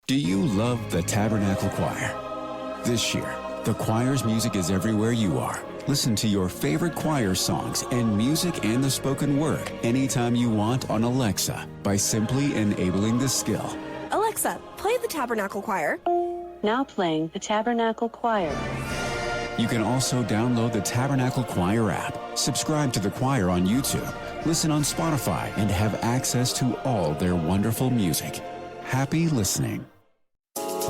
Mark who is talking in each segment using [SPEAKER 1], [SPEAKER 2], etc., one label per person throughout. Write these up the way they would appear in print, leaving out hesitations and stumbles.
[SPEAKER 1] Do you love the Tabernacle Choir? This year, the choir's music is everywhere you are. Listen to your favorite choir songs and music and the spoken word anytime you want on Alexa by simply enabling the skill.
[SPEAKER 2] Alexa, play the Tabernacle Choir.
[SPEAKER 3] Now playing the Tabernacle Choir.
[SPEAKER 1] You can also download the Tabernacle Choir app, subscribe to the choir on YouTube, listen on Spotify, and have access to all their wonderful music. Happy listening.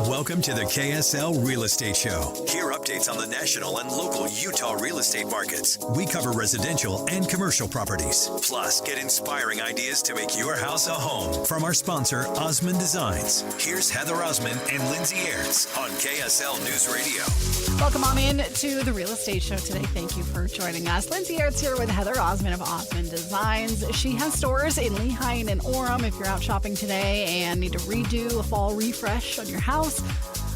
[SPEAKER 4] Welcome to the KSL Real Estate Show. Hear updates on the national and local Utah real estate markets. We cover residential and commercial properties. Plus, get inspiring ideas to make your house a home from our sponsor, Osmond Designs. Here's Heather Osmond and Lindsay Aerts on KSL News Radio.
[SPEAKER 5] Welcome on in to the Real Estate Show today. Thank you for joining us. Lindsay Aerts here with Heather Osmond of Osmond Designs. She has stores in Lehigh and in Orem. If you're out shopping today and need to redo a fall refresh on your house,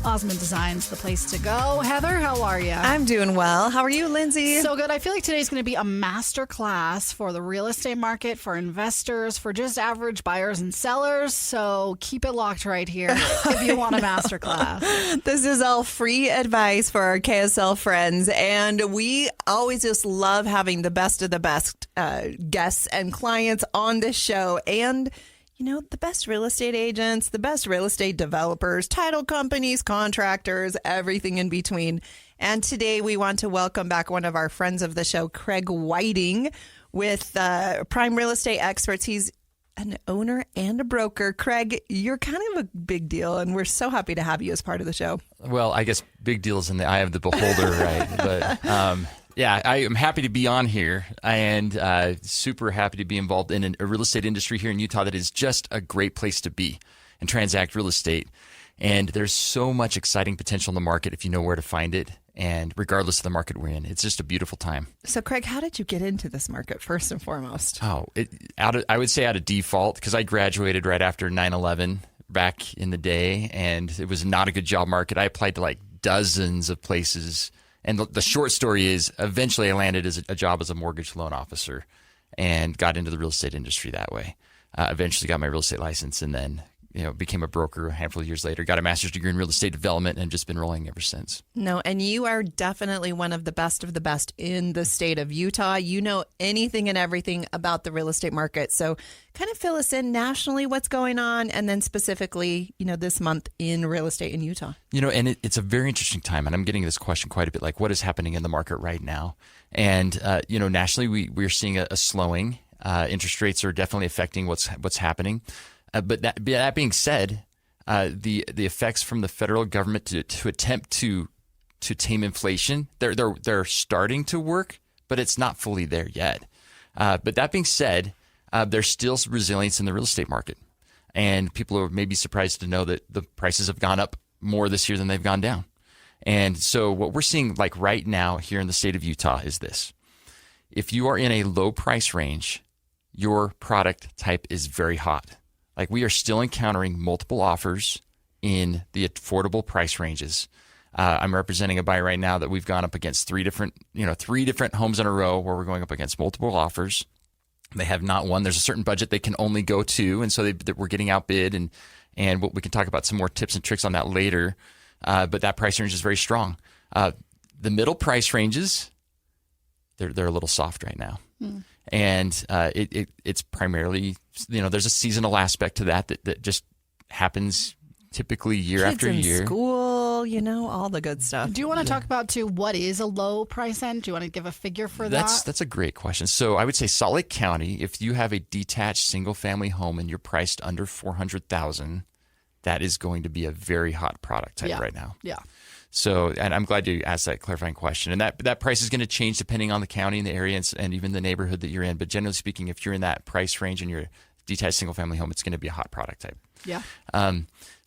[SPEAKER 5] Osmond Designs, the place to go. Heather, how are you?
[SPEAKER 6] I'm doing well. How are you, Lindsay?
[SPEAKER 5] So good. I feel like today's going to be a master class for the real estate market, for investors, for just average buyers and sellers. So keep it locked right here if you want a master class.
[SPEAKER 6] This is all free advice for our KSL friends. And we always just love having the best of the best guests and clients on this show. And you know, the best real estate agents, the best real estate developers, title companies, contractors, everything in between. And today we want to welcome back one of our friends of the show, Craig Whiting, with Prime Real Estate Experts. He's an owner and a broker. Craig, you're kind of a big deal, and we're so happy to have you as part of the show.
[SPEAKER 7] Well, I guess big deals in the eye of the beholder, right? But yeah, I am happy to be on here and super happy to be involved in a real estate industry here in Utah that is just a great place to be and transact real estate. And there's so much exciting potential in the market if you know where to find it. And regardless of the market we're in, it's just a beautiful time.
[SPEAKER 6] So, Craig, how did you get into this market first and foremost?
[SPEAKER 7] I would say out of default, because I graduated right after 9/11 back in the day, and it was not a good job market. I applied to like dozens of places. And the short story is eventually I landed as a job as a mortgage loan officer and got into the real estate industry that way. Eventually got my real estate license and then became a broker a handful of years later, got a master's degree in real estate development and just been rolling ever since.
[SPEAKER 6] No, and you are definitely one of the best in the state of Utah. You know anything and everything about the real estate market. So kind of fill us in nationally what's going on and then specifically, this month in real estate in Utah.
[SPEAKER 7] And it's a very interesting time. And I'm getting this question quite a bit, like what is happening in the market right now? And, nationally, we're seeing a slowing. Interest rates are definitely affecting what's happening. But that being said, the effects from the federal government to attempt to tame inflation, they're starting to work, but it's not fully there yet. But that being said, there's still resilience in the real estate market, and people are maybe surprised to know that the prices have gone up more this year than they've gone down. And so what we're seeing like right now here in the state of Utah is this: if you are in a low price range, your product type is very hot. Like we are still encountering multiple offers in the affordable price ranges. I'm representing a buyer right now that we've gone up against three different homes in a row where we're going up against multiple offers. They have not won. There's a certain budget they can only go to, and so we're getting outbid. And we can talk about some more tips and tricks on that later. But that price range is very strong. The middle price ranges, they're a little soft right now. Mm. And it's primarily, there's a seasonal aspect to that just happens typically year
[SPEAKER 6] Kids
[SPEAKER 7] after
[SPEAKER 6] in
[SPEAKER 7] year.
[SPEAKER 6] School, all the good stuff.
[SPEAKER 5] Do you want to talk about what is a low price end? Do you want to give a figure for that?
[SPEAKER 7] That's a great question. So I would say Salt Lake County, if you have a detached single family home and you're priced under $400,000, that is going to be a very hot product type right now.
[SPEAKER 5] Yeah.
[SPEAKER 7] So, and I'm glad you asked that clarifying question. And that price is going to change depending on the county and the area and even the neighborhood that you're in. But generally speaking, if you're in that price range and you're a detached single family home, it's going to be a hot product type.
[SPEAKER 5] Yeah.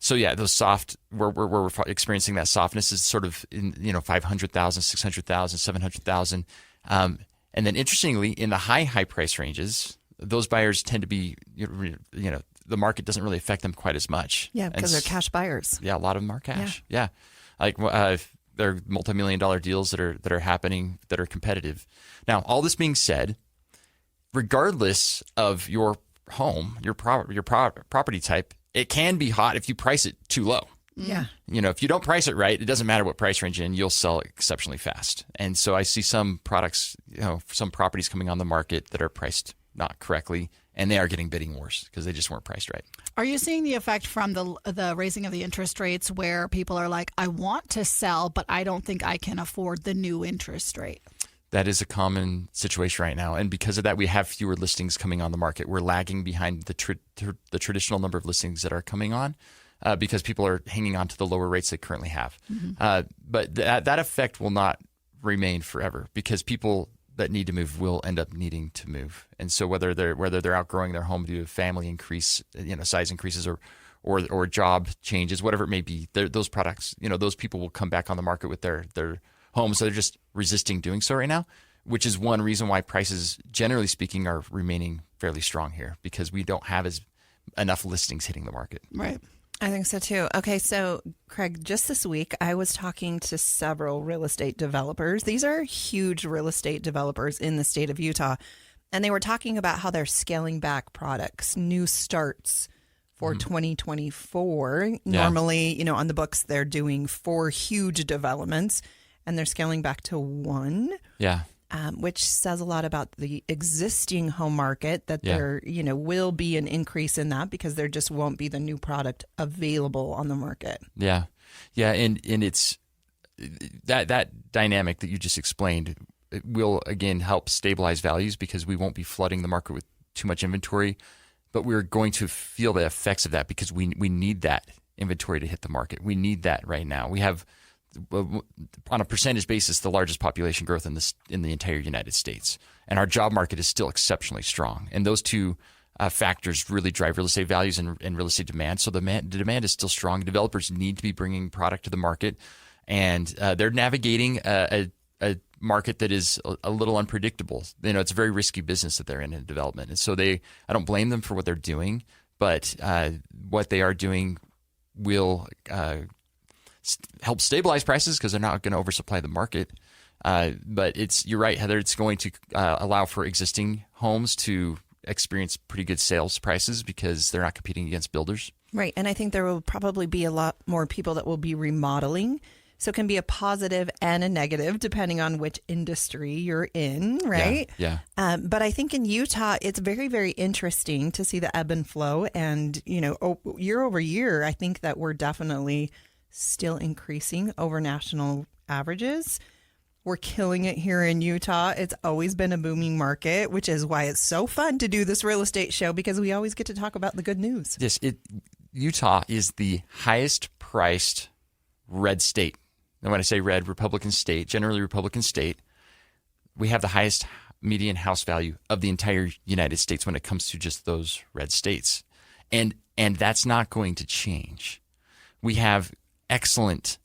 [SPEAKER 7] So yeah, those soft, where we're experiencing that softness is sort of in, 500,000, 600,000, 700,000. And then interestingly, in the high price ranges, those buyers tend to be, the market doesn't really affect them quite as much.
[SPEAKER 6] Yeah, because they're cash buyers.
[SPEAKER 7] Yeah, a lot of them are cash. Yeah. Like there are multi-million-dollar deals that are happening that are competitive. Now, all this being said, regardless of your home, your property type, it can be hot if you price it too low.
[SPEAKER 6] Yeah.
[SPEAKER 7] If you don't price it right, it doesn't matter what price range you're in, you'll sell exceptionally fast. And so I see some products, some properties coming on the market that are priced not correctly, and they are getting bidding wars because they just weren't priced right.
[SPEAKER 5] Are you seeing the effect from the raising of the interest rates where people are like, I want to sell, but I don't think I can afford the new interest rate?
[SPEAKER 7] That is a common situation right now. And because of that, we have fewer listings coming on the market. We're lagging behind the traditional number of listings that are coming on. Because people are hanging on to the lower rates they currently have. But that effect will not remain forever because people that need to move will end up needing to move. And so whether they're outgrowing their home due to family increase, size increases or job changes, whatever it may be, those products, those people will come back on the market with their homes. So they're just resisting doing so right now, which is one reason why prices, generally speaking, are remaining fairly strong here because we don't have enough listings hitting the market.
[SPEAKER 5] Right.
[SPEAKER 6] I think so too. Okay, so Craig, just this week, I was talking to several real estate developers. These are huge real estate developers in the state of Utah. And they were talking about how they're scaling back products, new starts for 2024.
[SPEAKER 7] Yeah.
[SPEAKER 6] Normally, on the books, they're doing 4 huge developments and they're scaling back to 1.
[SPEAKER 7] Yeah.
[SPEAKER 6] Which says a lot about the existing home market, that there, will be an increase in that because there just won't be the new product available on the market.
[SPEAKER 7] Yeah. Yeah. And it's that dynamic that you just explained, it will again help stabilize values because we won't be flooding the market with too much inventory, but we're going to feel the effects of that because we need that inventory to hit the market. We need that right now. We have, on a percentage basis, the largest population growth in the entire United States, and our job market is still exceptionally strong. And those two factors really drive real estate values and real estate demand. So the demand is still strong. Developers need to be bringing product to the market, and they're navigating a market that is a little unpredictable. It's a very risky business that they're in development, and so I don't blame them for what they're doing, but what they are doing will help stabilize prices because they're not going to oversupply the market. But you're right, Heather. It's going to allow for existing homes to experience pretty good sales prices because they're not competing against builders.
[SPEAKER 6] Right. And I think there will probably be a lot more people that will be remodeling. So it can be a positive and a negative depending on which industry you're in, right?
[SPEAKER 7] Yeah.
[SPEAKER 6] But I think in Utah, it's very, very interesting to see the ebb and flow. And, year over year, I think that we're definitely still increasing over national averages. We're killing it here in Utah. It's always been a booming market, which is why it's so fun to do this real estate show because we always get to talk about the good news.
[SPEAKER 7] Yes, Utah is the highest priced red state. And when I say red, Republican state, generally Republican state, we have the highest median house value of the entire United States when it comes to just those red states. And that's not going to change. We have excellent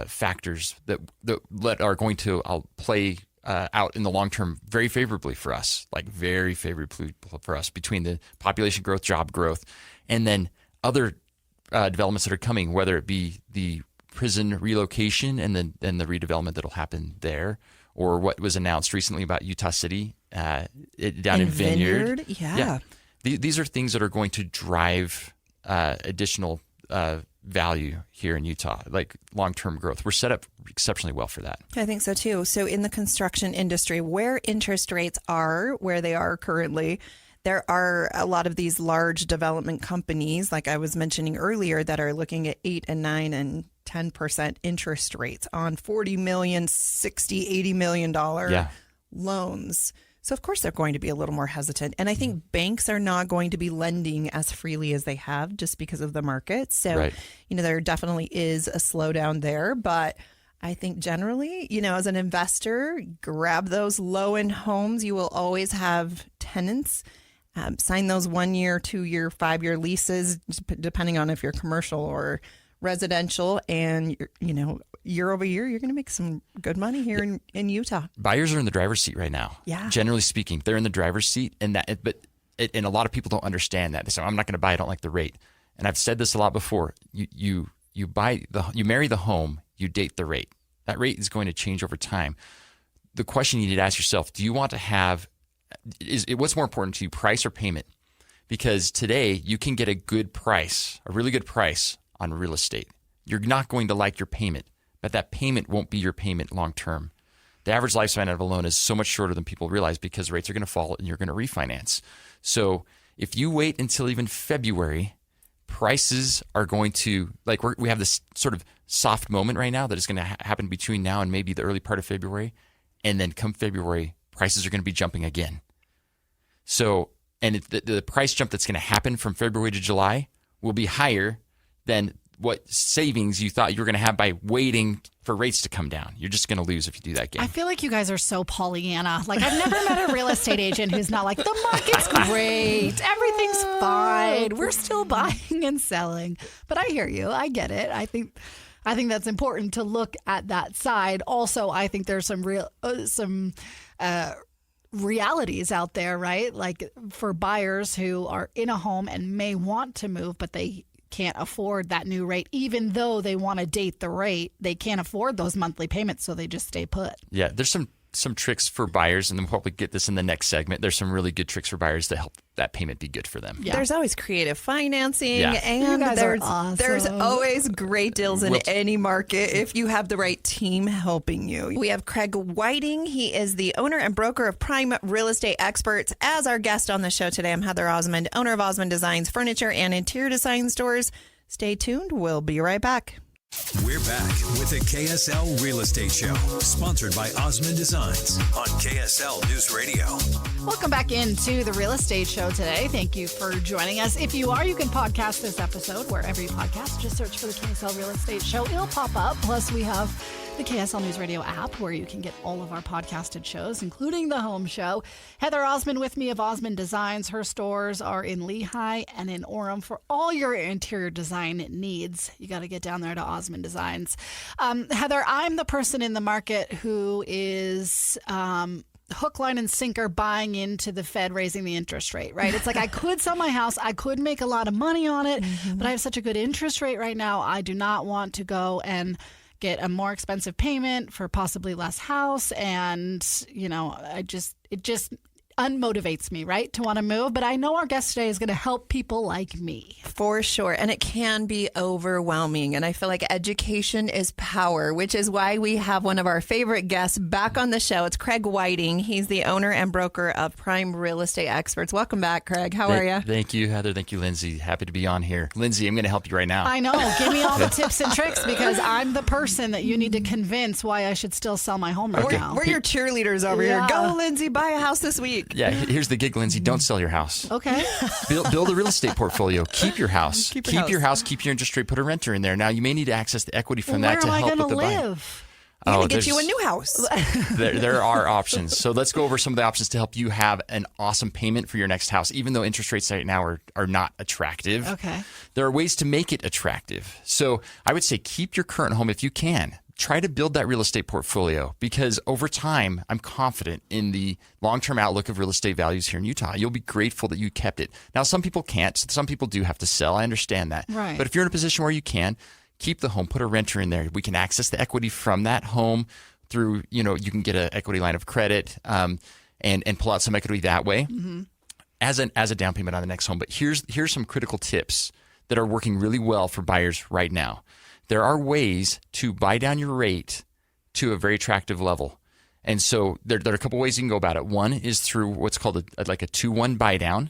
[SPEAKER 7] factors that are going to play out in the long term very favorably for us, very favorably for us between the population growth, job growth, and then other developments that are coming, whether it be the prison relocation and then the redevelopment that'll happen there, or what was announced recently about Utah City down in Vineyard.
[SPEAKER 6] Yeah.
[SPEAKER 7] These are things that are going to drive additional value here in Utah, like long-term growth. We're set up exceptionally well for that.
[SPEAKER 6] I think so too. So in the construction industry, where interest rates are where they are currently, there are a lot of these large development companies, like I was mentioning earlier, that are looking at 8 and 9 and 10% interest rates on $40 million, $60, $80 million loans. So, of course, they're going to be a little more hesitant. And I think banks are not going to be lending as freely as they have just because of the market. So, there definitely is a slowdown there. But I think generally, as an investor, grab those low-end homes. You will always have tenants. Sign those 1 year, 2 year, 5 year leases, depending on if you're commercial or residential. And, year over year, you're going to make some good money here in Utah.
[SPEAKER 7] Buyers are in the driver's seat right now.
[SPEAKER 6] Yeah.
[SPEAKER 7] Generally speaking, they're in the driver's seat, and a lot of people don't understand that. They say, I'm not going to buy. I don't like the rate. And I've said this a lot before. You marry the home, you date the rate. That rate is going to change over time. The question you need to ask yourself: do you want to have? What's more important to you, price or payment? because today you can get a good price, a really good price on real estate. You're not going to like your payment, but that payment won't be your payment long term. The average lifespan of a loan is so much shorter than people realize because rates are going to fall and you're going to refinance. So if you wait until even February, prices are going to, like we have this sort of soft moment right now that is going to happen between now and maybe the early part of February. And then come February, prices are going to be jumping again. So, and the price jump that's going to happen from February to July will be higher than what savings you thought you were going to have by waiting for rates to come down. You're just going to lose if you do that game.
[SPEAKER 5] I feel like you guys are so Pollyanna. Like, I've never met a real estate agent who's not like, the market's great. Everything's fine. We're still buying and selling. But I hear you. I get it. I think that's important to look at that side. Also, I think there's some realities out there, right? Like for buyers who are in a home and may want to move, but they can't afford that new rate, even though they want to date the rate. They can't afford those monthly payments, so they just stay put.
[SPEAKER 7] Yeah, there's some tricks for buyers, and then we'll probably get this in the next segment. There's some really good tricks for buyers to help that payment be good for them.
[SPEAKER 6] Yeah. There's always creative financing,
[SPEAKER 7] Yeah.
[SPEAKER 6] and
[SPEAKER 5] awesome.
[SPEAKER 6] there's always great deals in any market if you have the right team helping you. We have Craig Whiting. He is the owner and broker of Prime Real Estate Experts as our guest on the show today. I'm Heather Osmond, owner of Osmond Designs Furniture and Interior Design Stores. Stay tuned. We'll be right back.
[SPEAKER 4] We're back with the KSL Real Estate Show, sponsored by Osmond Designs on KSL News Radio.
[SPEAKER 5] Welcome back into the Real Estate Show today. Thank you for joining us. If you are, you can podcast this episode wherever you podcast. Just search for the KSL Real Estate Show. It'll pop up. Plus, we have the KSL News Radio app where you can get all of our podcasted shows, including the home show. Heather Osmond with me of Osmond Designs. Her stores are in Lehigh and in Orem for all your interior design needs. You got to get down there to Osmond Designs. Heather, I'm the person in the market who is hook, line, and sinker buying into the Fed raising the interest rate, right? It's like I could sell my house. I could make a lot of money on it, but I have such a good interest rate right now. I do not want to go and get a more expensive payment for possibly less house. And, you know, it just unmotivates me, right, to want to move. But I know our guest today is going to help people like me.
[SPEAKER 6] For sure. And it can be overwhelming. And I feel like education is power, which is why we have one of our favorite guests back on the show. It's Craig Whiting. He's the owner and broker of Prime Real Estate Experts. Welcome back, Craig. How are you?
[SPEAKER 7] Thank you, Heather. Thank you, Lindsay. Happy to be on here. Lindsay, I'm going to help you right now.
[SPEAKER 5] I know. Give me all the tips and tricks because I'm the person that you need to convince why I should still sell my home right now.
[SPEAKER 6] We're your cheerleaders over here. Go, Lindsay, buy a house this week.
[SPEAKER 7] Yeah, here's the gig, Lindsay. Don't sell your house.
[SPEAKER 5] Okay.
[SPEAKER 7] Build a real estate portfolio. Keep your house. Keep your house. Keep your interest rate. Put a renter in there. Now, you may need to access the equity from that to help with the buy.
[SPEAKER 5] Where am I going to live?
[SPEAKER 6] We're going to get you a new house.
[SPEAKER 7] There are options. So let's go over some of the options to help you have an awesome payment for your next house, even though interest rates right now are not attractive.
[SPEAKER 5] Okay.
[SPEAKER 7] There are ways to make it attractive. So I would say keep your current home if you can. Try to build that real estate portfolio because over time, I'm confident in the long-term outlook of real estate values here in Utah. You'll be grateful that you kept it. Now, some people can't. Some people do have to sell. I understand that.
[SPEAKER 5] Right.
[SPEAKER 7] But if you're in a position where you can, keep the home, put a renter in there. We can access the equity from that home through, you can get an equity line of credit and pull out some equity that way as a down payment on the next home. But here's some critical tips that are working really well for buyers right now. There are ways to buy down your rate to a very attractive level. And so there are a couple ways you can go about it. One is through what's called a 2-1 buy down.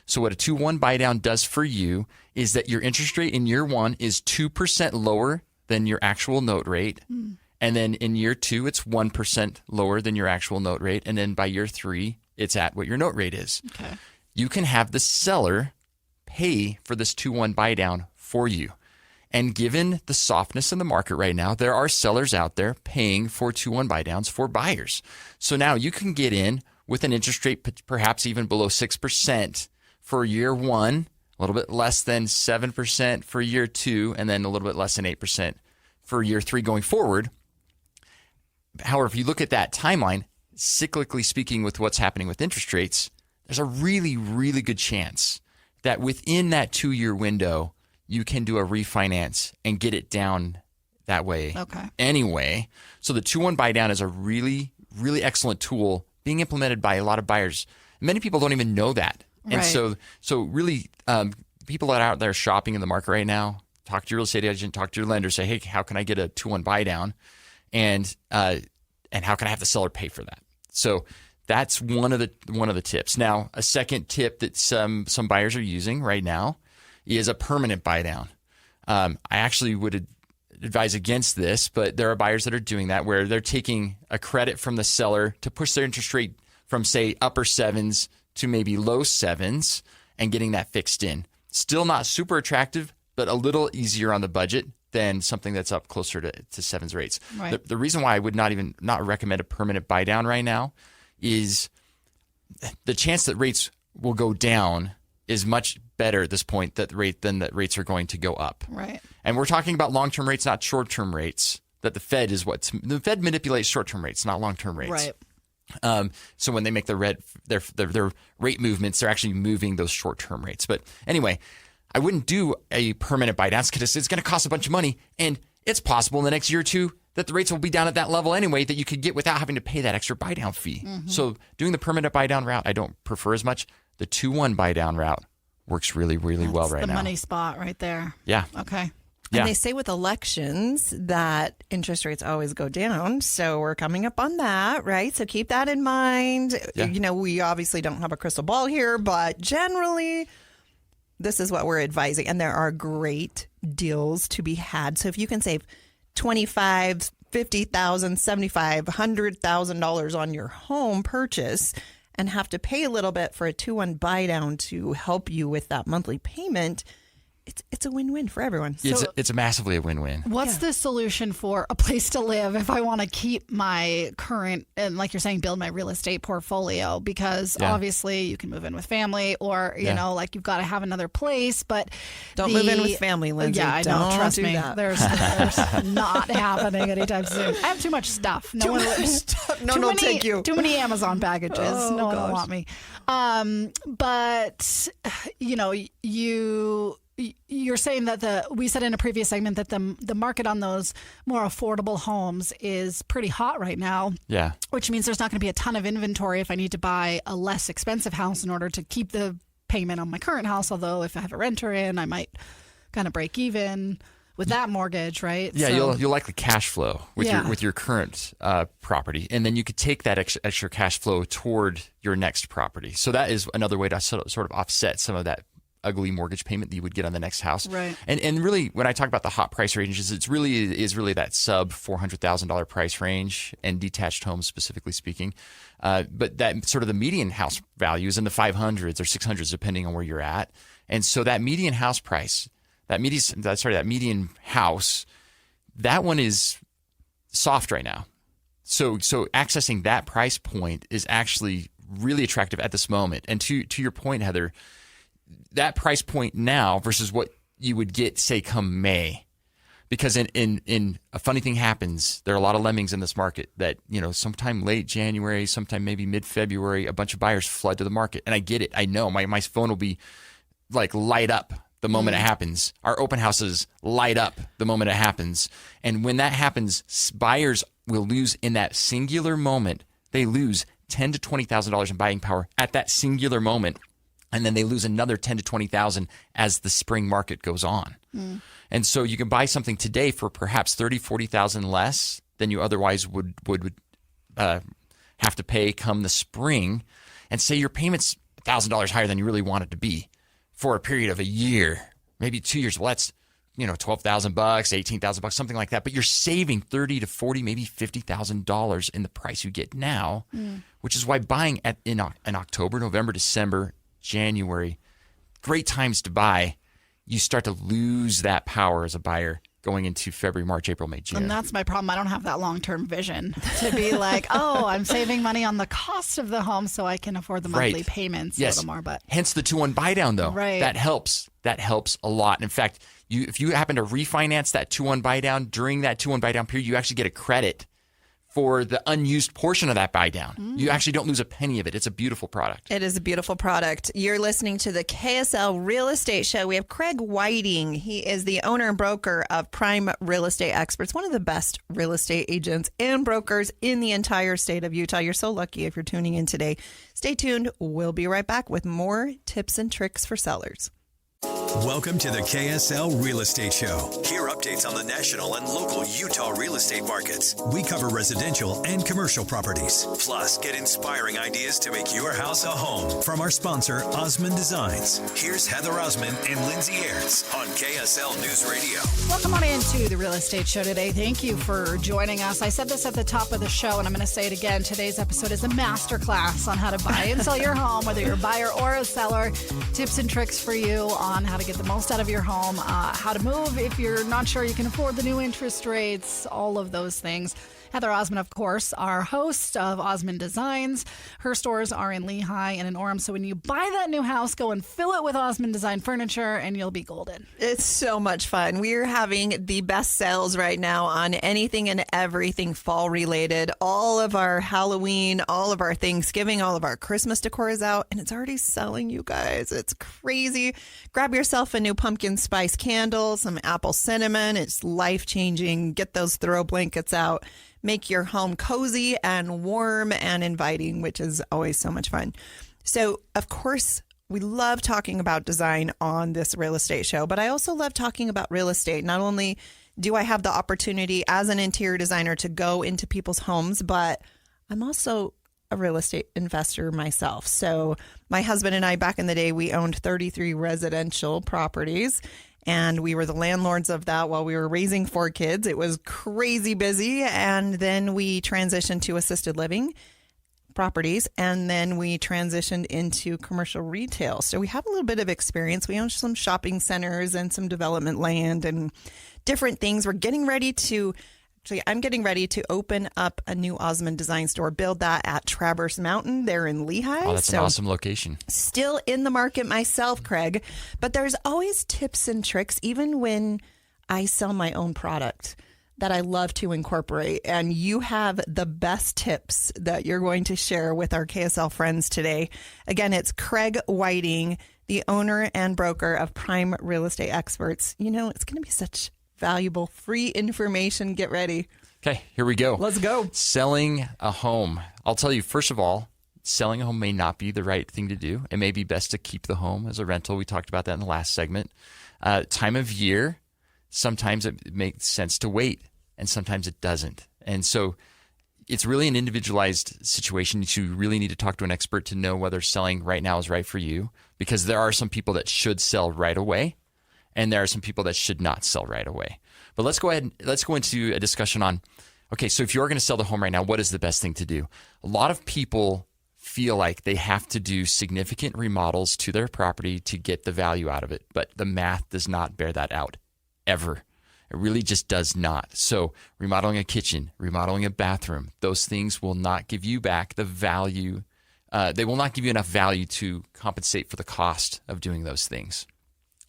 [SPEAKER 7] So what a 2-1 buy down does for you is that your interest rate in year one is 2% lower than your actual note rate. And then in year two, it's 1% lower than your actual note rate. And then by year three, it's at what your note rate is.
[SPEAKER 5] Okay.
[SPEAKER 7] You can have the seller pay for this 2-1 buy down for you. And given the softness in the market right now, there are sellers out there paying for 2-1 buy downs for buyers. So now you can get in with an interest rate perhaps even below 6% for year one, a little bit less than 7% for year two, and then a little bit less than 8% for year three going forward. However, if you look at that timeline, cyclically speaking with what's happening with interest rates, there's a really, really good chance that within that 2-year window, you can do a refinance and get it down that way anyway. So the 2-1 buy down is a really, really excellent tool being implemented by a lot of buyers. Many people don't even know that. And so really, people that are out there shopping in the market right now, talk to your real estate agent, talk to your lender, say, hey, how can I get a 2-1 buy down? And how can I have the seller pay for that? So that's one of the tips. Now, a second tip that some buyers are using right now is a permanent buy down. I actually would advise against this, but there are buyers that are doing that where they're taking a credit from the seller to push their interest rate from, say, upper 7s to maybe low 7s and getting that fixed in. Still not super attractive, but a little easier on the budget than something that's up closer to 7s rates.
[SPEAKER 5] Right.
[SPEAKER 7] The reason why I would not recommend a permanent buy down right now is the chance that rates will go down is much better at this point than that rates are going to go up.
[SPEAKER 5] Right.
[SPEAKER 7] And we're talking about long-term rates, not short-term rates. That the Fed manipulates short-term rates, not long-term rates.
[SPEAKER 5] Right.
[SPEAKER 7] So when they make their rate movements, they're actually moving those short-term rates. But anyway, I wouldn't do a permanent buy down because it's going to cost a bunch of money, and it's possible in the next year or two that the rates will be down at that level anyway that you could get without having to pay that extra buy down fee. Mm-hmm. So doing the permanent buy down route, I don't prefer as much. The 2-1 buy down route works really, really well right now.
[SPEAKER 5] That's the money spot right there.
[SPEAKER 7] Yeah.
[SPEAKER 5] Okay.
[SPEAKER 6] And they say with elections that interest rates always go down. So we're coming up on that, right? So keep that in mind.
[SPEAKER 7] Yeah.
[SPEAKER 6] You know, we obviously don't have a crystal ball here, but generally this is what we're advising. And there are great deals to be had. So if you can save $25,000, $50,000, $75,000, $100,000 on your home purchase and have to pay a little bit for a 2-1 buy down to help you with that monthly payment, it's a win-win for everyone.
[SPEAKER 7] It's massively a win-win.
[SPEAKER 5] What's the solution for a place to live if I want to keep my current, and like you're saying, build my real estate portfolio? Because obviously you can move in with family or, you know, like you've got to have another place, but
[SPEAKER 6] don't move in with family, Lindsay.
[SPEAKER 5] Yeah, I know. Trust me.
[SPEAKER 6] That.
[SPEAKER 5] There's not happening anytime soon. I have too much stuff. No one will
[SPEAKER 6] take you.
[SPEAKER 5] Too many Amazon baggages. No one will want me. But, you know, you're saying that we said in a previous segment that the market on those more affordable homes is pretty hot right now.
[SPEAKER 7] Yeah.
[SPEAKER 5] Which means there's not going to be a ton of inventory if I need to buy a less expensive house in order to keep the payment on my current house. Although if I have a renter in, I might kind of break even with that mortgage, right?
[SPEAKER 7] Yeah,
[SPEAKER 5] so,
[SPEAKER 7] you'll likely cash flow with your current property, and then you could take that extra cash flow toward your next property. So that is another way to sort of offset some of that ugly mortgage payment that you would get on the next house.
[SPEAKER 5] Right.
[SPEAKER 7] And really, when I talk about the hot price ranges, it's really that sub $400,000 price range and detached homes specifically speaking. But that sort of the median house value is in the 500s or 600s depending on where you're at. And so that median house price, that median house, that one is soft right now. So accessing that price point is actually really attractive at this moment. And to your point, Heather, that price point now versus what you would get, say, come May. Because in a funny thing happens, there are a lot of lemmings in this market that, you know, sometime late January, sometime maybe mid-February, a bunch of buyers flood to the market. And I get it. I know my phone will be like light up the moment it happens. Our open houses light up the moment it happens. And when that happens, buyers will lose in that singular moment. They lose $10,000 to $20,000 in buying power at that singular moment. And then they lose another $10,000 to $20,000 as the spring market goes on. And so you can buy something today for perhaps $30,000, $40,000 less than you otherwise would have to pay come the spring. And say your payment's $1,000 higher than you really want it to be for a period of a year, maybe 2 years. Well, that's, you know, $12,000, $18,000, something like that. But you're saving $30,000 to $40,000, maybe $50,000 in the price you get now, which is why buying in October, November, December, January, great times to buy. You start to lose that power as a buyer going into February, March, April, May, June.
[SPEAKER 5] And that's my problem. I don't have that long-term vision to be like, oh, I'm saving money on the cost of the home so I can afford the monthly payments a little more. But
[SPEAKER 7] hence the 2-1 buy down, though.
[SPEAKER 5] Right.
[SPEAKER 7] That helps. That helps a lot. In fact, if you happen to refinance that 2-1 buy down during that 2-1 buy down period, you actually get a credit for the unused portion of that buy down. You actually don't lose a penny of it. It's a beautiful product.
[SPEAKER 6] It is a beautiful product. You're listening to the KSL Real Estate Show. We have Craig Whiting. He is the owner and broker of Prime Real Estate Experts, one of the best real estate agents and brokers in the entire state of Utah. You're so lucky if you're tuning in today. Stay tuned. We'll be right back with more tips and tricks for sellers.
[SPEAKER 4] Welcome to the KSL Real Estate Show. Hear updates on the national and local Utah real estate markets. We cover residential and commercial properties. Plus, get inspiring ideas to make your house a home from our sponsor, Osmond Designs. Here's Heather Osmond and Lindsay Aerts on KSL News Radio.
[SPEAKER 5] Welcome on into the Real Estate Show today. Thank you for joining us. I said this at the top of the show, and I'm going to say it again. Today's episode is a masterclass on how to buy and sell your home, whether you're a buyer or a seller. Tips and tricks for you on how to get the most out of your home, how to move if you're not sure you can afford the new interest rates, all of those things. Heather Osmond, of course, our host of Osmond Designs. Her stores are in Lehigh and in Orem. So when you buy that new house, go and fill it with Osmond Design furniture and you'll be golden.
[SPEAKER 6] It's so much fun. We're having the best sales right now on anything and everything fall related. All of our Halloween, all of our Thanksgiving, all of our Christmas decor is out and it's already selling, you guys. It's crazy. Grab yourself a new pumpkin spice candle, some apple cinnamon. It's life-changing. Get those throw blankets out. Make your home cozy and warm and inviting, which is always so much fun. So, of course, we love talking about design on this real estate show, but I also love talking about real estate. Not only do I have the opportunity as an interior designer to go into people's homes, but I'm also a real estate investor myself. So my husband and I, back in the day, we owned 33 residential properties. And we were the landlords of that while we were raising 4 kids. It was crazy busy. And then we transitioned to assisted living properties. And then we transitioned into commercial retail. So we have a little bit of experience. We own some shopping centers and some development land and different things. I'm getting ready to open up a new Osmond Design store, build that at Traverse Mountain there in Lehigh.
[SPEAKER 7] Oh, that's an awesome location.
[SPEAKER 6] Still in the market myself, Craig, but there's always tips and tricks, even when I sell my own product, that I love to incorporate. And you have the best tips that you're going to share with our KSL friends today. Again, it's Craig Whiting, the owner and broker of Prime Real Estate Experts. You know, it's going to be such valuable free information. Get ready.
[SPEAKER 7] Okay, here we go.
[SPEAKER 6] Let's go.
[SPEAKER 7] Selling a home. I'll tell you, first of all, selling a home may not be the right thing to do. It may be best to keep the home as a rental. We talked about that in the last segment. Time of year, sometimes it makes sense to wait, and sometimes it doesn't. And so it's really an individualized situation. You really need to talk to an expert to know whether selling right now is right for you, because there are some people that should sell right away, and there are some people that should not sell right away. But let's go into a discussion on, okay, so if you're going to sell the home right now, what is the best thing to do? A lot of people feel like they have to do significant remodels to their property to get the value out of it, but the math does not bear that out, ever. It really just does not. So remodeling a kitchen, remodeling a bathroom, those things will not give you back the value. They will not give you enough value to compensate for the cost of doing those things.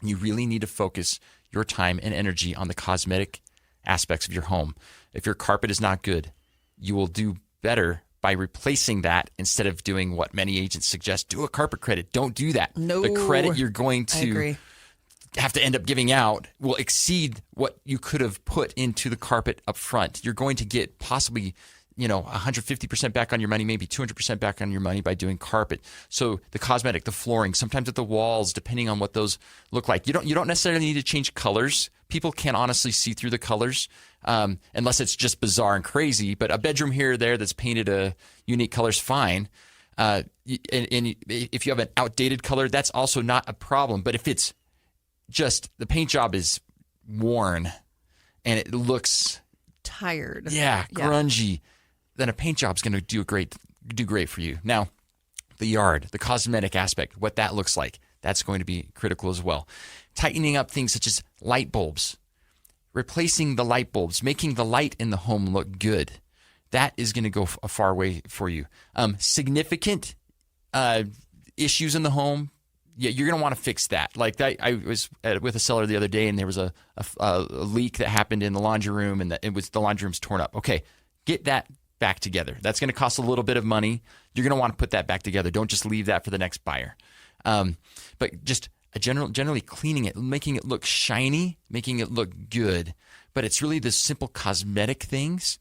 [SPEAKER 7] You really need to focus your time and energy on the cosmetic aspects of your home. If your carpet is not good, you will do better by replacing that instead of doing what many agents suggest. Do a carpet credit. Don't do that.
[SPEAKER 6] No,
[SPEAKER 7] the credit you're going to have to end up giving out will exceed what you could have put into the carpet up front. You're going to get possibly 150% back on your money, maybe 200% back on your money by doing carpet. So the cosmetic, the flooring, sometimes at the walls, depending on what those look like. You don't necessarily need to change colors. People can't honestly see through the colors unless it's just bizarre and crazy. But a bedroom here or there that's painted a unique color is fine. And if you have an outdated color, that's also not a problem. But if it's just the paint job is worn and it looks
[SPEAKER 6] tired,
[SPEAKER 7] grungy, then a paint job's going to do great for you. Now, the yard, the cosmetic aspect, what that looks like, that's going to be critical as well. Tightening up things such as light bulbs, replacing the light bulbs, making the light in the home look good. That is going to go a far way for you. Significant issues in the home, you're going to want to fix that. Like that, I was with a seller the other day, and there was a leak that happened in the laundry room, and the laundry room's torn up. Okay, get that back together. That's going to cost a little bit of money. You're going to want to put that back together. Don't just leave that for the next buyer. But just generally cleaning it, making it look shiny, making it look good. But it's really the simple cosmetic things.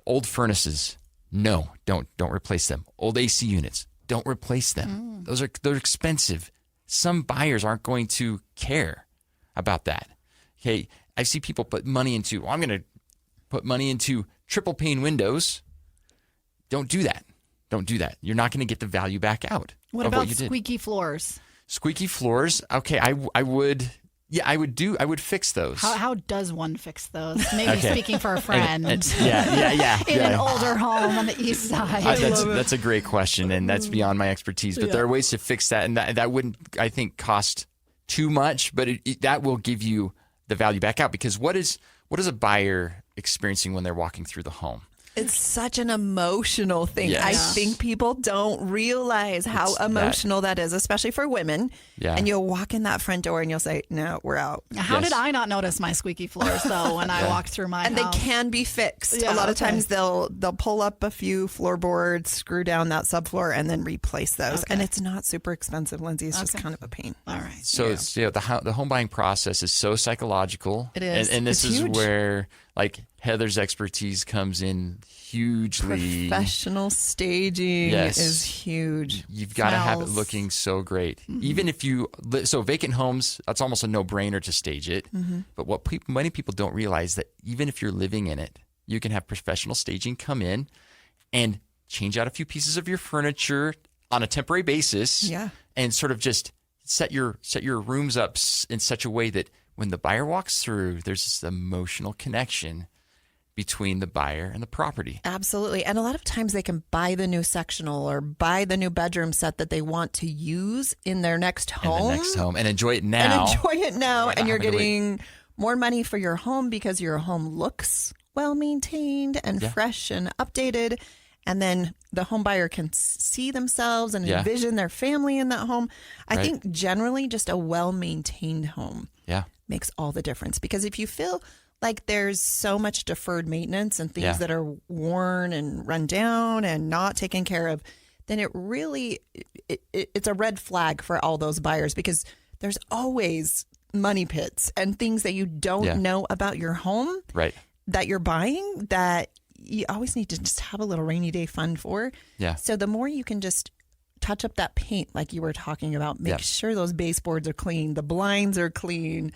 [SPEAKER 7] Old furnaces, no, don't replace them. Old AC units, don't replace them. They're expensive. Some buyers aren't going to care about that. Okay, I see people put money into, I'm going to put money into triple pane windows. Don't do that. Don't do that. You're not going to get the value back out.
[SPEAKER 5] What
[SPEAKER 7] of
[SPEAKER 5] about
[SPEAKER 7] what you did.
[SPEAKER 5] squeaky floors?
[SPEAKER 7] Squeaky floors. Okay, I would fix those.
[SPEAKER 5] How does one fix those? Maybe speaking for a friend.
[SPEAKER 7] Yeah.
[SPEAKER 5] In an older home on the east side.
[SPEAKER 7] That's a great question, and that's beyond my expertise. But there are ways to fix that, and that wouldn't, I think, cost too much, but that will give you the value back out. Because what is a buyer experiencing when they're walking through the home?
[SPEAKER 6] It's such an emotional thing.
[SPEAKER 7] Yes.
[SPEAKER 6] I think people don't realize how emotional that is, especially for women.
[SPEAKER 7] Yeah.
[SPEAKER 6] And you'll walk in that front door and you'll say, no, we're out.
[SPEAKER 5] How did I not notice my squeaky floors, though, when I walked through my
[SPEAKER 6] house?
[SPEAKER 5] And
[SPEAKER 6] they can be fixed. A lot of times they'll pull up a few floorboards, screw down that subfloor, and then replace those. And it's not super expensive, Lindsay. It's just kind of a pain.
[SPEAKER 5] All right.
[SPEAKER 7] So the home buying process is so psychological.
[SPEAKER 6] It is.
[SPEAKER 7] And this
[SPEAKER 6] It's
[SPEAKER 7] is
[SPEAKER 6] huge.
[SPEAKER 7] where Heather's expertise comes in hugely.
[SPEAKER 6] Professional staging is huge.
[SPEAKER 7] You've got to have it looking so great. Even if so vacant homes, that's almost a no-brainer to stage it. But what many people don't realize that even if you're living in it, you can have professional staging come in and change out a few pieces of your furniture on a temporary basis.
[SPEAKER 6] Yeah.
[SPEAKER 7] And sort of just set your rooms up in such a way that when the buyer walks through, there's this emotional connection between the buyer and the property.
[SPEAKER 6] Absolutely. And a lot of times they can buy the new sectional or buy the new bedroom set that they want to use in their next home.
[SPEAKER 7] And enjoy it now.
[SPEAKER 6] And you're getting more money for your home because your home looks well maintained and fresh and updated. And then the home buyer can see themselves and envision their family in that home. I think generally just a well-maintained home makes all the difference. Because if you feel like there's so much deferred maintenance and things that are worn and run down and not taken care of, then it really, it's a red flag for all those buyers, because there's always money pits and things that you don't know about your home that you're buying that you always need to just have a little rainy day fund for. Yeah. So the more you can just touch up that paint, like you were talking about, make sure those baseboards are clean, the blinds are clean,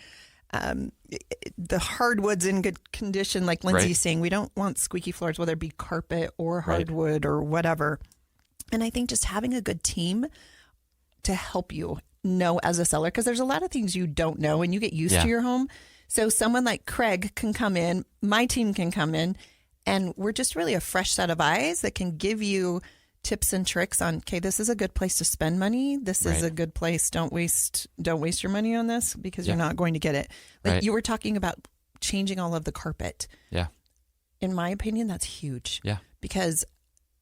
[SPEAKER 6] the hardwood's in good condition. Like Lindsay's saying, we don't want squeaky floors, whether it be carpet or hardwood or whatever. And I think just having a good team to help you know as a seller, because there's a lot of things you don't know and you get used to your home. So someone like Craig can come in, my team can come in, and we're just really a fresh set of eyes that can give you tips and tricks on, okay, this is a good place to spend money. This is a good place. Don't waste your money on this, because you're not going to get it. Like you were talking about changing all of the carpet. Yeah. In my opinion, that's huge. Yeah. Because,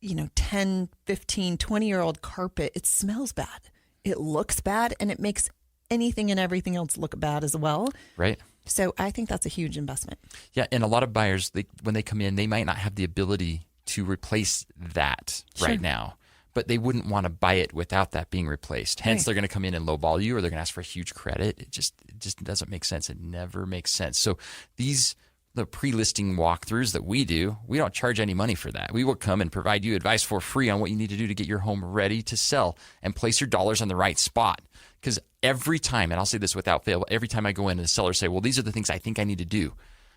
[SPEAKER 6] 10, 15, 20-year-old carpet, it smells bad. It looks bad, and it makes anything and everything else look bad as well. Right. So I think that's a huge investment.
[SPEAKER 7] Yeah, and a lot of buyers, when they come in, they might not have the ability to replace that right now, but they wouldn't want to buy it without that being replaced. Hence, they're going to come in and lowball you, or they're going to ask for a huge credit. It just doesn't make sense. It never makes sense. So the pre-listing walkthroughs that we do, we don't charge any money for that. We will come and provide you advice for free on what you need to do to get your home ready to sell and place your dollars on the right spot. Because every time, and I'll say this without fail, every time I go in and the sellers say, well, these are the things I think I need to do,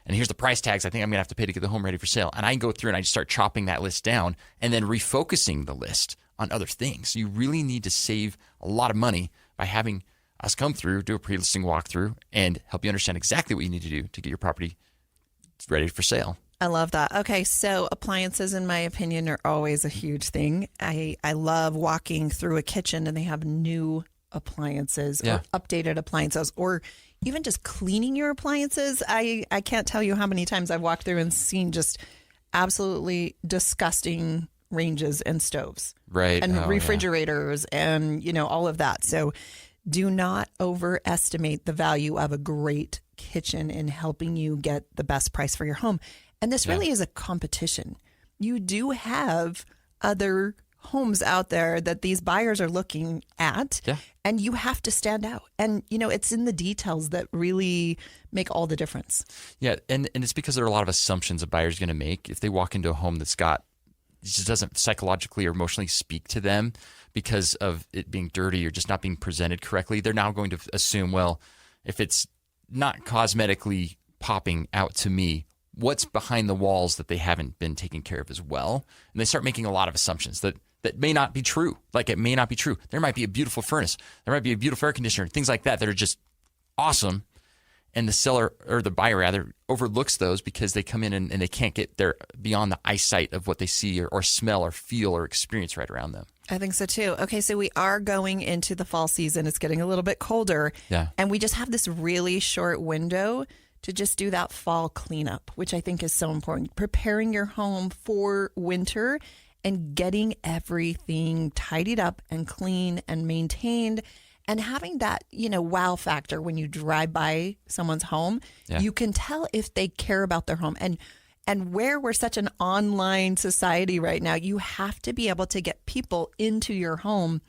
[SPEAKER 7] and here's the price tags I think I'm going to have to pay to get the home ready for sale. And I go through and I just start chopping that list down and then refocusing the list on other things. You really need to save a lot of money by having us come through, do a pre-listing walkthrough, and help you understand exactly what you need to do to get your property ready for sale.
[SPEAKER 6] I love that. Okay, so appliances, in my opinion, are always a huge thing. I love walking through a kitchen and they have new appliances or updated appliances, or even just cleaning your appliances. I can't tell you how many times I've walked through and seen just absolutely disgusting ranges and stoves, and refrigerators and all of that. So do not overestimate the value of a great kitchen in helping you get the best price for your home. And this really is a competition. you do have other homes out there that these buyers are looking at, and you have to stand out. And, it's in the details that really make all the difference.
[SPEAKER 7] Yeah, and it's because there are a lot of assumptions a buyer's going to make. If they walk into a home that's just doesn't psychologically or emotionally speak to them because of it being dirty or just not being presented correctly, they're now going to assume, well, if it's not cosmetically popping out to me, what's behind the walls that they haven't been taken care of as well? And they start making a lot of assumptions that may not be true. Like, it may not be true. There might be a beautiful furnace. There might be a beautiful air conditioner, things like that are just awesome. And the seller, or the buyer rather, overlooks those because they come in and they can't get there beyond the eyesight of what they see or smell or feel or experience right around them.
[SPEAKER 6] I think so too. Okay, so we are going into the fall season. It's getting a little bit colder.
[SPEAKER 7] Yeah.
[SPEAKER 6] And we just have this really short window to just do that fall cleanup, which I think is so important. Preparing your home for winter and getting everything tidied up and clean and maintained. And having that, wow factor when you drive by someone's home, you can tell if they care about their home. And where we're such an online society right now, you have to be able to get people into your home.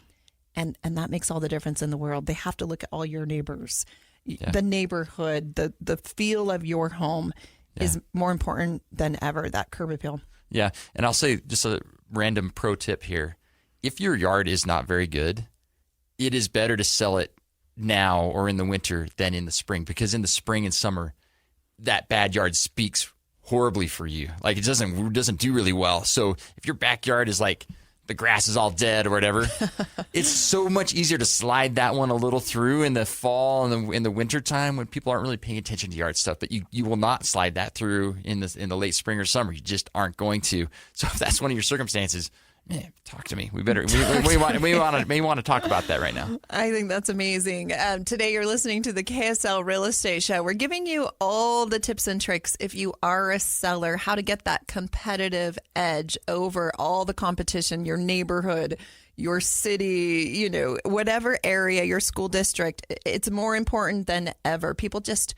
[SPEAKER 6] And that makes all the difference in the world. They have to look at all your neighbors, the neighborhood, the feel of your home is more important than ever, that curb appeal.
[SPEAKER 7] Yeah. And I'll say just a random pro tip here. If your yard is not very good, it is better to sell it now or in the winter than in the spring, because in the spring and summer, that bad yard speaks horribly for you. Like, it doesn't do really well. So if your backyard is like the grass is all dead or whatever, it's so much easier to slide that one a little through in the fall and in the winter time when people aren't really paying attention to yard stuff. But you will not slide that through in the late spring or summer. You just aren't going to. So if that's one of your circumstances, man, talk to me. We want to talk about that right now.
[SPEAKER 6] I think that's amazing. Today you're listening to the KSL Real Estate Show. We're giving you all the tips and tricks if you are a seller, how to get that competitive edge over all the competition, your neighborhood, your city, whatever area, your school district. It's more important than ever. People just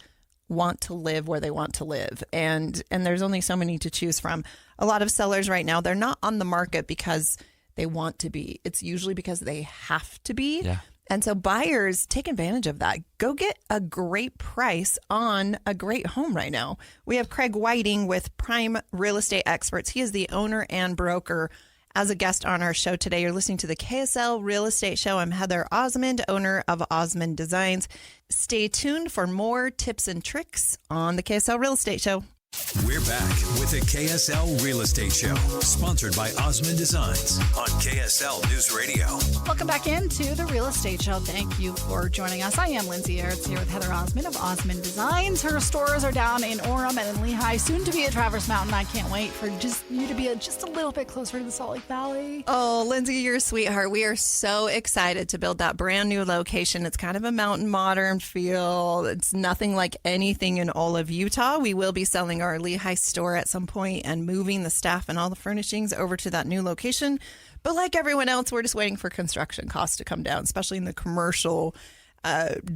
[SPEAKER 6] want to live where they want to live. And there's only so many to choose from. A lot of sellers right now, they're not on the market because they want to be. It's usually because they have to be.
[SPEAKER 7] Yeah.
[SPEAKER 6] And so buyers take advantage of that. Go get a great price on a great home right now. We have Craig Whiting with Prime Real Estate Experts. He is the owner and broker as a guest on our show today. You're listening to the KSL Real Estate Show. I'm Heather Osmond, owner of Osmond Designs. Stay tuned for more tips and tricks on the KSL Real Estate Show.
[SPEAKER 4] We're back with the KSL Real Estate Show, sponsored by Osmond Designs on KSL News Radio.
[SPEAKER 5] Welcome back into the Real Estate Show. Thank you for joining us. I am Lindsay Aerts here with Heather Osmond of Osmond Designs. Her stores are down in Orem and in Lehigh, soon to be at Traverse Mountain. I can't wait for you to be just a little bit closer to the Salt Lake Valley.
[SPEAKER 6] Oh, Lindsay, you're a sweetheart. We are so excited to build that brand new location. It's kind of a mountain modern feel. It's nothing like anything in all of Utah. We will be selling our Lehigh store at some point and moving the staff and all the furnishings over to that new location. But like everyone else, we're just waiting for construction costs to come down, especially in the commercial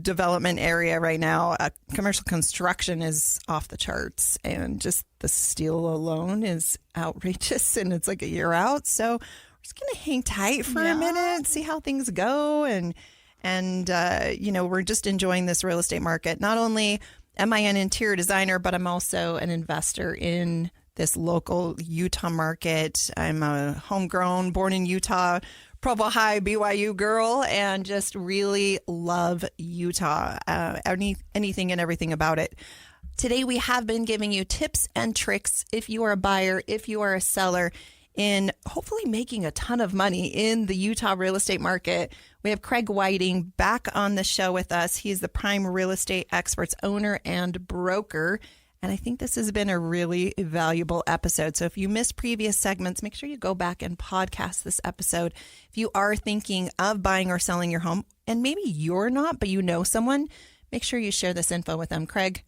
[SPEAKER 6] development area right now. Commercial construction is off the charts, and just the steel alone is outrageous, and it's like a year out. So we're just going to hang tight for a minute, see how things go. And we're just enjoying this real estate market. Not only am I an interior designer, but I'm also an investor in this local Utah market. I'm a homegrown, born in Utah, Provo High BYU girl, and just really love Utah, anything and everything about it. Today, we have been giving you tips and tricks if you are a buyer, if you are a seller, in hopefully making a ton of money in the Utah real estate market. We have Craig Whiting back on the show with us. He's the Prime Real Estate Experts owner and broker. And I think this has been a really valuable episode. So if you missed previous segments, make sure you go back and podcast this episode. If you are thinking of buying or selling your home, and maybe you're not, but you know someone, make sure you share this info with them. Craig,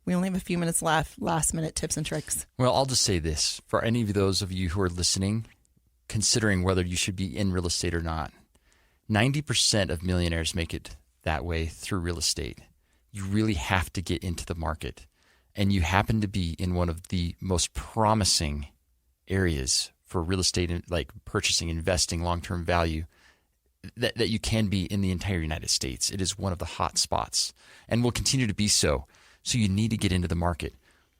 [SPEAKER 6] we only have a few minutes left. Last minute tips and tricks.
[SPEAKER 7] Well, I'll just say this. For any of those of you who are listening, considering whether you should be in real estate or not, 90% of millionaires make it that way through real estate. You really have to get into the market. And you happen to be in one of the most promising areas for real estate, like purchasing, investing, long-term value, that you can be in the entire United States. It is one of the hot spots and will continue to be so. So you need to get into the market.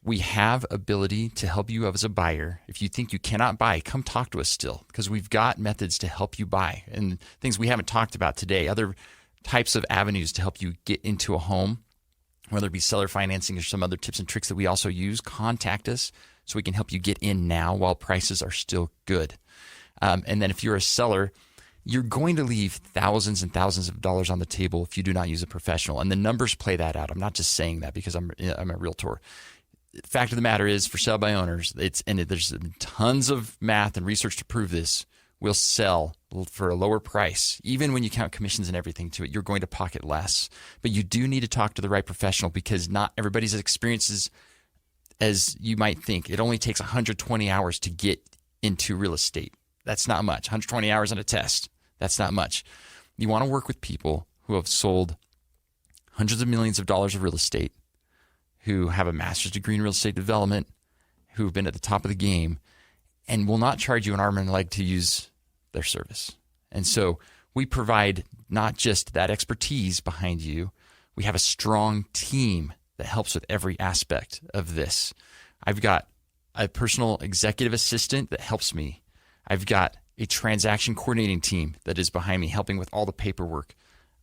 [SPEAKER 7] We have ability to help you as a buyer. If you think you cannot buy, come talk to us still, because we've got methods to help you buy and things we haven't talked about today, other types of avenues to help you get into a home, whether it be seller financing or some other tips and tricks that we also use. Contact us so we can help you get in now while prices are still good. And then if you're a seller, you're going to leave thousands and thousands of dollars on the table if you do not use a professional. And the numbers play that out. I'm not just saying that because I'm a realtor. The fact of the matter is, for sale by owners, there's tons of math and research to prove this. We'll sell for a lower price. Even when you count commissions and everything to it, you're going to pocket less. But you do need to talk to the right professional, because not everybody's experiences as you might think. It only takes 120 hours to get into real estate. That's not much. 120 hours on a test. That's not much. You want to work with people who have sold hundreds of millions of dollars of real estate, who have a master's degree in real estate development, who've been at the top of the game, and will not charge you an arm and a leg to use their service. And so we provide not just that expertise behind you, we have a strong team that helps with every aspect of this. I've got a personal executive assistant that helps me. I've got a transaction coordinating team that is behind me, helping with all the paperwork.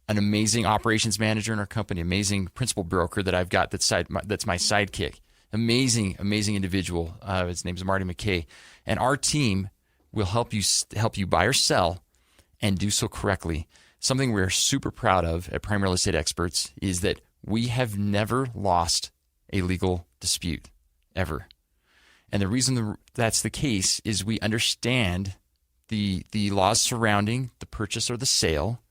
[SPEAKER 7] An amazing operations manager in our company, amazing principal broker that I've got that's my sidekick. Amazing individual. His name's Marty McKay. And our team will help you buy or sell and do so correctly. Something we're super proud of at Prime Real Estate Experts is that we have never lost a legal dispute, ever. And the reason that's the case is we understand the laws surrounding the purchase or the sale.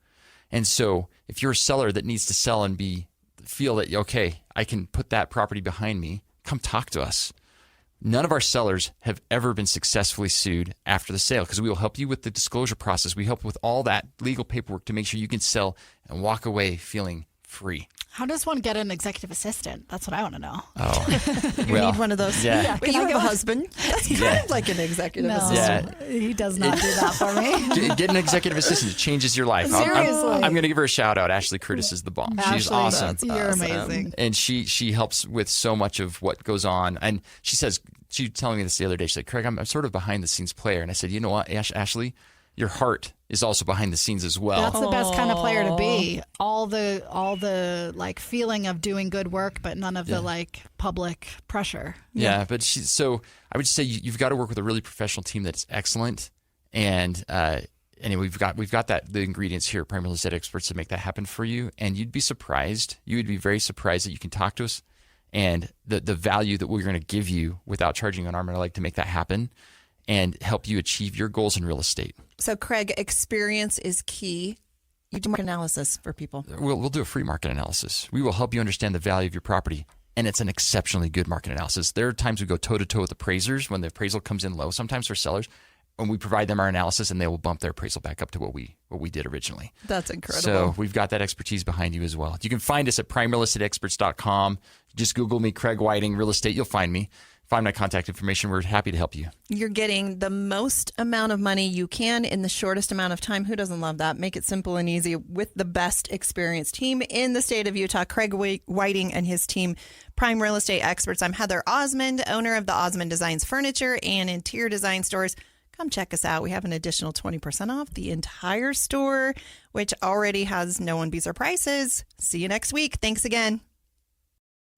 [SPEAKER 7] And so if you're a seller that needs to sell and feel that, okay, I can put that property behind me, come talk to us. None of our sellers have ever been successfully sued after the sale, because we will help you with the disclosure process. We help with all that legal paperwork to make sure you can sell and walk away feeling free.
[SPEAKER 5] How does one get an executive assistant? That's what I want to know.
[SPEAKER 6] Oh, you need one of those.
[SPEAKER 7] Yeah.
[SPEAKER 6] But you have a husband. That's kind of like an executive assistant.
[SPEAKER 5] Yeah. He does not do that for me.
[SPEAKER 7] Get an executive assistant. It changes your life.
[SPEAKER 5] Seriously.
[SPEAKER 7] I'm going to give her a shout out. Ashley Curtis is the bomb. She's awesome.
[SPEAKER 5] You're amazing.
[SPEAKER 7] And she helps with so much of what goes on. And she was telling me this the other day. She said, Craig, I'm sort of behind the scenes player. And I said, you know what, Ashley, your heart is also behind the scenes as well.
[SPEAKER 5] That's the best kind of player to be. All the like feeling of doing good work, but none of the like public pressure.
[SPEAKER 7] Yeah, but so I would say you've got to work with a really professional team that's excellent. And anyway, we've got the ingredients here at Prime Real Estate Experts to make that happen for you. And you'd be surprised. You would be very surprised that you can talk to us and the value that we're going to give you without charging an arm and a leg to make that happen and help you achieve your goals in real estate.
[SPEAKER 6] So, Craig, experience is key. You do market analysis for people.
[SPEAKER 7] We'll do a free market analysis. We will help you understand the value of your property, and it's an exceptionally good market analysis. There are times we go toe-to-toe with appraisers when the appraisal comes in low, sometimes for sellers, and we provide them our analysis, and they will bump their appraisal back up to what we did originally.
[SPEAKER 6] That's incredible.
[SPEAKER 7] So we've got that expertise behind you as well. You can find us at primerealestateexperts.com. Just Google me, Craig Whiting, real estate. You'll find me. Find my contact information. We're happy to help you.
[SPEAKER 6] You're getting the most amount of money you can in the shortest amount of time. Who doesn't love that? Make it simple and easy with the best experienced team in the state of Utah. Craig Whiting and his team, Prime Real Estate Experts. I'm Heather Osmond, owner of the Osmond Designs Furniture and Interior Design Stores. Come check us out. We have an additional 20% off the entire store, which already has No One Beats Our Prices. See you next week. Thanks again.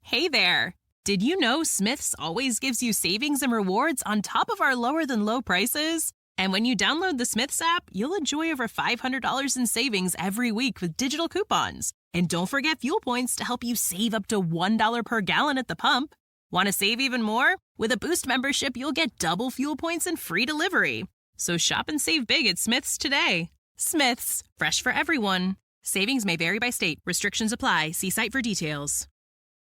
[SPEAKER 8] Hey there. Did you know Smith's always gives you savings and rewards on top of our lower than low prices? And when you download the Smith's app, you'll enjoy over $500 in savings every week with digital coupons. And don't forget fuel points to help you save up to $1 per gallon at the pump. Want to save even more? With a Boost membership, you'll get double fuel points and free delivery. So shop and save big at Smith's today. Smith's, fresh for everyone. Savings may vary by state. Restrictions apply. See site for details.